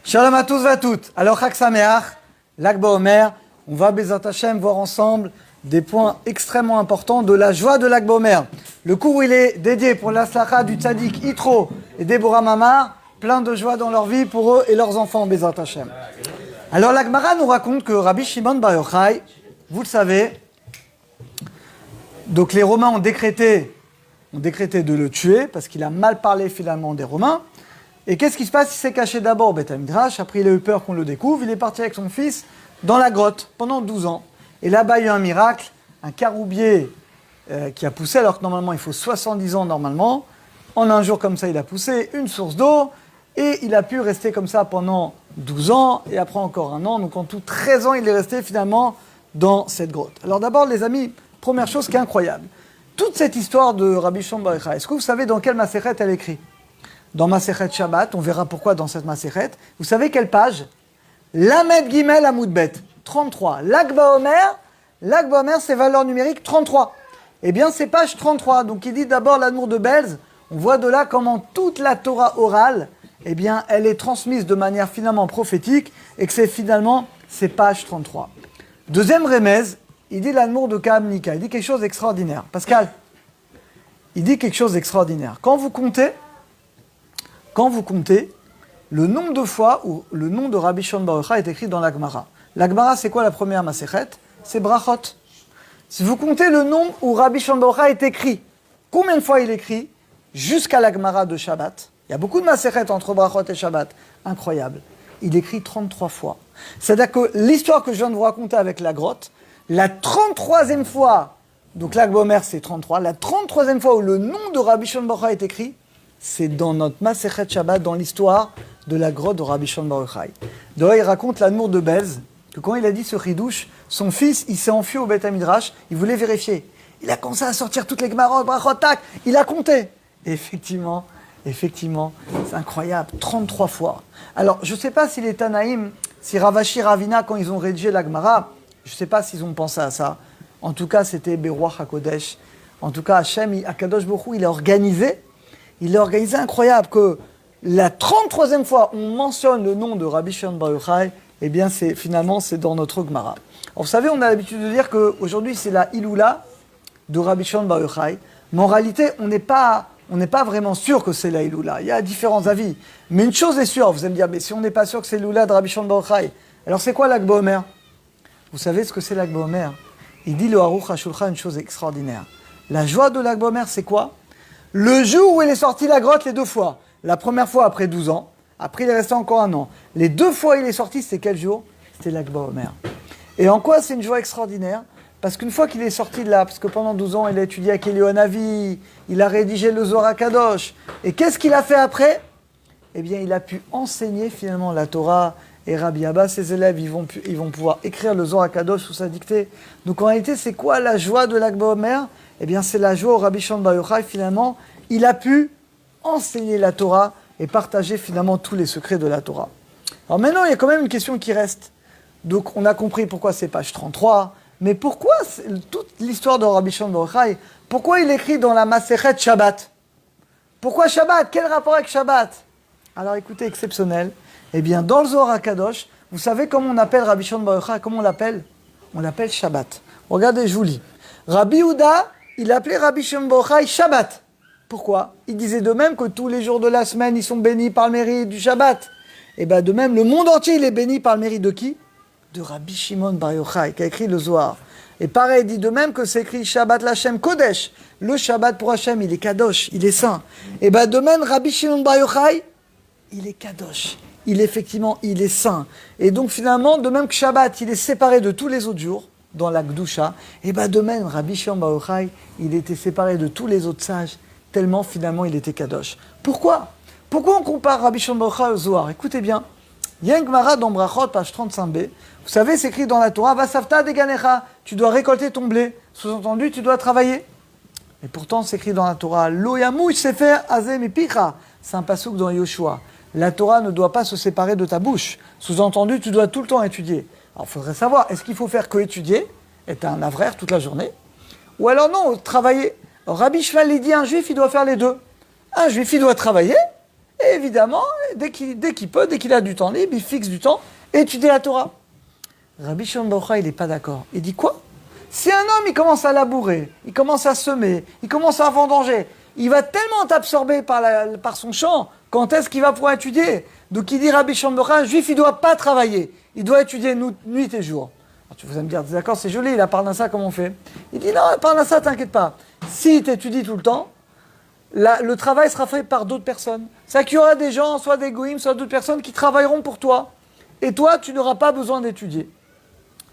Shalom à tous et à toutes. Alors, Chag Sameach, Lag BaOmer, on va, Bezat Hashem, voir ensemble des points extrêmement importants de la joie de Lag BaOmer. Le cours, il est dédié pour l'Aslacha du Tzadik Yitro et Deborah Mamar, plein de joie dans leur vie pour eux et leurs enfants, Bezat Hashem. Alors, la Gemara nous raconte que Rabbi Shimon Bar Yochai, vous le savez, donc les Romains ont décrété de le tuer parce qu'il a mal parlé finalement des Romains. Et qu'est-ce qui se passe? Il s'est caché d'abord au Beth Midrash, après il a eu peur qu'on le découvre, il est parti avec son fils dans la grotte pendant 12 ans. Et là-bas, il y a eu un miracle, un caroubier qui a poussé, alors que normalement il faut 70 ans normalement. En un jour comme ça, il a poussé une source d'eau, et il a pu rester comme ça pendant 12 ans, et après encore un an, donc en tout 13 ans, il est resté finalement dans cette grotte. Alors d'abord, les amis, première chose qui est incroyable, toute cette histoire de Rabbi Shimon Bar Yochai, est-ce que vous savez dans quelle Masechet elle est écrite? Dans Masechet Shabbat, on verra pourquoi dans cette Masechet. Vous savez quelle page? Lamed Gimel Amoud Bet, 33. Lag BaOmer, c'est valeur numérique 33. Eh bien, c'est page 33. Donc, il dit d'abord l'Admour de Belz. On voit de là comment toute la Torah orale, eh bien, elle est transmise de manière finalement prophétique et que c'est page 33. Deuxième remez, il dit l'Admour de Kahamnika. Il dit quelque chose d'extraordinaire. Pascal, il dit quelque chose d'extraordinaire. Quand vous comptez le nombre de fois où le nom de Rabbi Shimon Bar Yochai est écrit dans la Gemara. La Gemara, c'est quoi la première Masechet? C'est Brachot. Si vous comptez le nombre où Rabbi Shimon Bar Yochai est écrit, combien de fois il écrit jusqu'à la Gemara de Shabbat? Il y a beaucoup de Masechet entre Brachot et Shabbat. Incroyable. Il écrit 33 fois. C'est-à-dire que l'histoire que je viens de vous raconter avec la grotte, la 33e fois, donc Lag BaOmer c'est 33, la 33e fois où le nom de Rabbi Shimon Bar Yochai est écrit, c'est dans notre Masechet Shabbat, dans l'histoire de la grotte de Rabbi Shimon Bar Yochai. D'ailleurs, il raconte l'Admour de Belz, que quand il a dit ce chidouche, son fils, il s'est enfui au Beth Midrash, il voulait vérifier. Il a commencé à sortir toutes les Gemarot, brachot, tac, il a compté. Et effectivement, c'est incroyable, 33 fois. Alors, je ne sais pas si les Tanaïm, si Ravashi, Ravina, quand ils ont rédigé la Gemara, je ne sais pas s'ils ont pensé à ça. En tout cas, c'était Beruach HaKodesh. En tout cas, Hachem, Akadosh Baruch Hu, il a organisé incroyable que la 33e fois on mentionne le nom de Rabbi Shimon Bar Yochai, eh bien c'est dans notre Gemara. Alors vous savez, on a l'habitude de dire qu'aujourd'hui c'est la Iloula de Rabbi Shimon Bar Yochai, mais en réalité on n'est pas vraiment sûr que c'est la Iloula. Il y a différents avis. Mais une chose est sûre, vous allez me dire, mais si on n'est pas sûr que c'est l'Iloula de Rabbi Shimon Bar Yochai, alors c'est quoi Lag BaOmer? Vous savez ce que c'est Lag BaOmer? Il dit le Aruch HaShulchan une chose extraordinaire. La joie de Lag BaOmer, c'est quoi? Le jour où il est sorti de la grotte les deux fois. La première fois après 12 ans, après il est resté encore un an. Les deux fois il est sorti, c'était quel jour? C'était Lag BaOmer. Et en quoi c'est une joie extraordinaire? Parce qu'une fois qu'il est sorti de là, parce que pendant 12 ans il a étudié à Kelionavi, il a rédigé le Zohar HaKadosh. Et qu'est-ce qu'il a fait après? Eh bien il a pu enseigner finalement la Torah. Et Rabbi Abba, ses élèves, ils vont pouvoir écrire le Zohar HaKadosh sous sa dictée. Donc en réalité, c'est quoi la joie de Lag BaOmer? Eh bien, c'est la joie au Rabbi Shimon Bar Yochai, finalement, il a pu enseigner la Torah et partager finalement tous les secrets de la Torah. Alors maintenant, il y a quand même une question qui reste. Donc, on a compris pourquoi c'est page 33, mais pourquoi toute l'histoire de Rabbi Shimon Bar Yochai, pourquoi il écrit dans la Masechet Shabbat? Pourquoi Shabbat? Quel rapport avec Shabbat? Alors écoutez, exceptionnel. Eh bien, dans le Zohar HaKadosh, vous savez comment on appelle Rabbi Shimon Bar Yochai? Comment on l'appelle? On l'appelle Shabbat. Regardez, je vous lis. Rabbi Yehuda, il appelait Rabbi Shimon Bar Yochai Shabbat. Pourquoi? Il disait de même que tous les jours de la semaine, ils sont bénis par le mérite du Shabbat. Et bien de même, le monde entier, il est béni par le mérite de qui? De Rabbi Shimon Bar Yochai, qui a écrit le Zohar. Et pareil, il dit de même que c'est écrit Shabbat l'Hashem Kodesh. Le Shabbat pour Hachem, il est Kadosh, il est saint. Et bien de même, Rabbi Shimon Bar Yochai, il est Kadosh. Il est saint. Et donc finalement, de même que Shabbat, il est séparé de tous les autres jours, dans la Gdusha, et bien de même, Rabbi Shimon Bar Yochai, il était séparé de tous les autres sages, tellement finalement il était Kadosh. Pourquoi on compare Rabbi Shimon Bar Yochai au Zohar? Écoutez bien, il y a une Gemara dans Brachot, page 35b, vous savez, c'est écrit dans la Torah, Vasavta deganecha, tu dois récolter ton blé, sous-entendu, tu dois travailler. Et pourtant, c'est écrit dans la Torah, Lo yamouch sefer azeh mipicha, c'est un passouk dans Yoshua. La Torah ne doit pas se séparer de ta bouche. Sous-entendu, tu dois tout le temps étudier. Alors, il faudrait savoir, est-ce qu'il faut faire que étudier, être un avraire toute la journée? Ou alors non, travailler. Alors, Rabbi Shmuel, il dit, un juif, il doit faire les deux. Un juif, il doit travailler, et évidemment, dès qu'il peut, dès qu'il a du temps libre, il fixe du temps, étudier la Torah. Rabbi Shimon Bar Yochai, il n'est pas d'accord. Il dit quoi? Si un homme, il commence à labourer, il commence à semer, il commence à vendanger, il va tellement t'absorber par son champ, quand est-ce qu'il va pouvoir étudier? Donc il dit Rabbi Shimon Bar Yochai, un juif, il ne doit pas travailler, il doit étudier nuit et jour. Alors, tu vas me dire, d'accord, c'est joli, la Parnassa, comment on fait? Il dit non, la Parnassa, t'inquiète pas. Si tu étudies tout le temps, le travail sera fait par d'autres personnes. C'est qu'il y aura des gens, soit des goïms, soit d'autres personnes qui travailleront pour toi. Et toi, tu n'auras pas besoin d'étudier.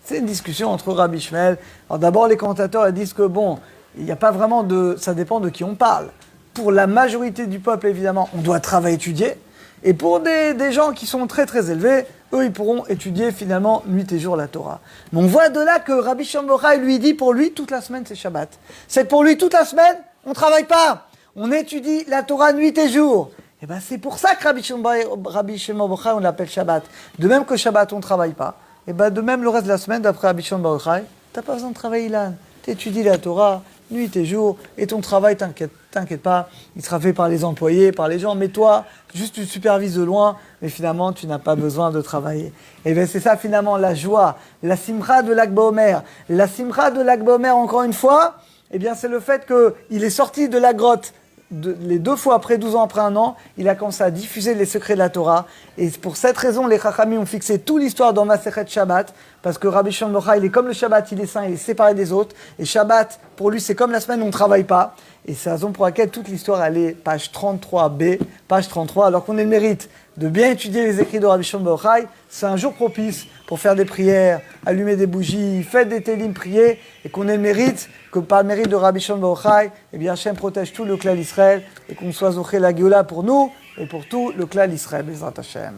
C'est une discussion entre Rabbi Shmuel. Alors d'abord, les commentateurs ils disent que bon, il n'y a pas vraiment de... Ça dépend de qui on parle. Pour la majorité du peuple, évidemment, on doit travailler, étudier. Et pour des gens qui sont très très élevés, eux, ils pourront étudier finalement nuit et jour la Torah. Mais on voit de là que Rabbi Shimon Bar Yochai lui dit, pour lui, toute la semaine, c'est Shabbat. C'est que pour lui, toute la semaine, on ne travaille pas. On étudie la Torah nuit et jour. Et bien c'est pour ça que Rabbi Shimon Bar Yochai, on l'appelle Shabbat. De même que Shabbat, on ne travaille pas. Et bien de même le reste de la semaine, d'après Rabbi Shimon Bar Yochai, tu n'as pas besoin de travailler là. Tu étudies la Torah nuit et jour. Et ton travail, t'inquiète pas, il sera fait par les employés, par les gens. Mais toi, juste tu supervises de loin. Mais finalement, tu n'as pas besoin de travailler. Et bien c'est ça finalement la joie, la simcha de Lag BaOmer. La simcha de Lag BaOmer, encore une fois, eh bien c'est le fait qu'il est sorti de la grotte les 2 fois après 12 ans, après 1 an, il a commencé à diffuser les secrets de la Torah. Et pour cette raison, les Chachamim ont fixé toute l'histoire dans Masechet Shabbat, parce que Rabbi Shimon Bar Yochai, il est comme le Shabbat, il est saint, il est séparé des autres. Et Shabbat, pour lui, c'est comme la semaine où on ne travaille pas. Et c'est la raison pour laquelle toute l'histoire, elle est page 33b, page 33, alors qu'on ait le mérite de bien étudier les écrits de Rabbi Shimon Bar Yochai. C'est un jour propice pour faire des prières, allumer des bougies, faire des télim, prier, et qu'on ait le mérite, que par le mérite de Rabbi Shimon Bar Yochai, eh bien Hachem protège tout le clan d'Israël, et qu'on soit zoché la Géoula pour nous, et pour tout le clan d'Israël, Bezrat Hachem.